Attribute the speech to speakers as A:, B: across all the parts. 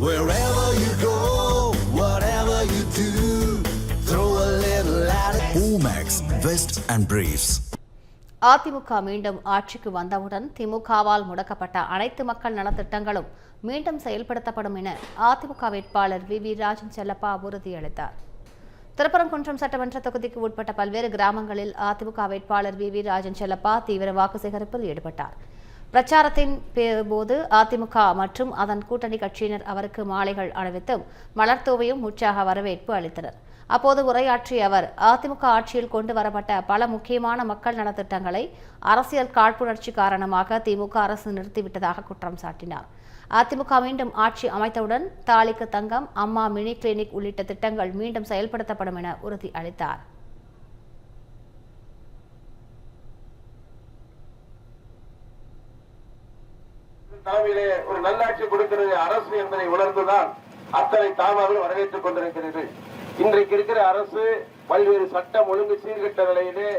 A: Wherever you go, whatever you do, throw a little at it. Omax, Vest and Briefs.
B: AIADMK மீண்டும் ஆட்சிக்கு வந்தவுடன் திமுகவால் முடக்கப்பட்ட அனைத்து மக்கள் நலத்திட்டங்களும் மீண்டும் செயல்படுத்தப்படும் என அதிமுக வேட்பாளர் வி ராஜன் செல்லப்பா உறுதியளித்தார். திருப்பரங்குன்றம் சட்டமன்ற தொகுதிக்கு உட்பட்ட பல்வேறு கிராமங்களில் அதிமுக வேட்பாளர் வி ராஜன் செல்லப்பா தீவிர வாக்கு சேகரிப்பில் ஈடுபட்டார். பிரச்சாரத்தின் போது அதிமுக மற்றும் அதன் கூட்டணி கட்சியினர் அவருக்கு மாலைகள் அணிவித்தும் மலர்தூவியும் உற்சாக வரவேற்பு அளித்தனர். அப்போது உரையாற்றிய அவர் அதிமுக ஆட்சியில் கொண்டு வரப்பட்ட பல முக்கியமான மக்கள் நலத்திட்டங்களை அரசியல் காழ்ப்புணர்ச்சி காரணமாக திமுக அரசு நிறுத்திவிட்டதாக குற்றம் சாட்டினார். அதிமுக மீண்டும் ஆட்சி அமைத்தவுடன் தாலிக்கு தங்கம், அம்மா மினி கிளினிக் உள்ளிட்ட திட்டங்கள் மீண்டும் செயல்படுத்தப்படும் என உறுதி அளித்தார்.
C: தலைமையிலே ஒரு நல்லாட்சி கொடுக்கிறது அரசு என்பதை உணர்ந்துதான் அத்தனை தாமார்கள் வரவேற்றுக் கொண்டிருக்கிறீர்கள். இன்றைக்கு இருக்கிற அரசு பல்வேறு சட்டம் ஒழுங்கு சீர்கட்ட நிலையிலே,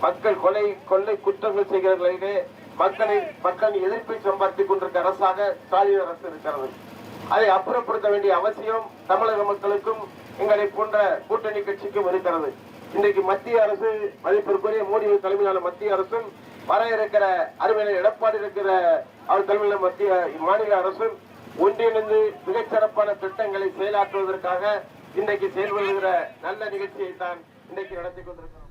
C: மக்கள் கொள்ளை குற்றங்கள் செய்கிற நிலையிலே மக்களின் எதிர்ப்பை சம்பாதித்துக் கொண்டிருக்கிற அரசாக ஸ்டாலின் அரசு இருக்கிறது. அதை அப்புறப்படுத்த வேண்டிய அவசியம் தமிழக மக்களுக்கும் எங்களை போன்ற கூட்டணி கட்சிக்கும் இருக்கிறது. இன்றைக்கு மத்திய அரசு, மதிப்பிற்குரிய மோடி தலைமையிலான மத்திய அரசும், வர இருக்கிற அருமையான எடப்பாடி இருக்கிற அவர் தலைமையிலான மத்திய மாநில அரசும் ஒன்றிணைந்து மிகச்சிறப்பான திட்டங்களை செயலாற்றுவதற்காக இன்றைக்கு செயல்படுகிற நல்ல நிகழ்ச்சியை தான் இன்றைக்கு நடத்தி கொண்டிருக்கிறோம்.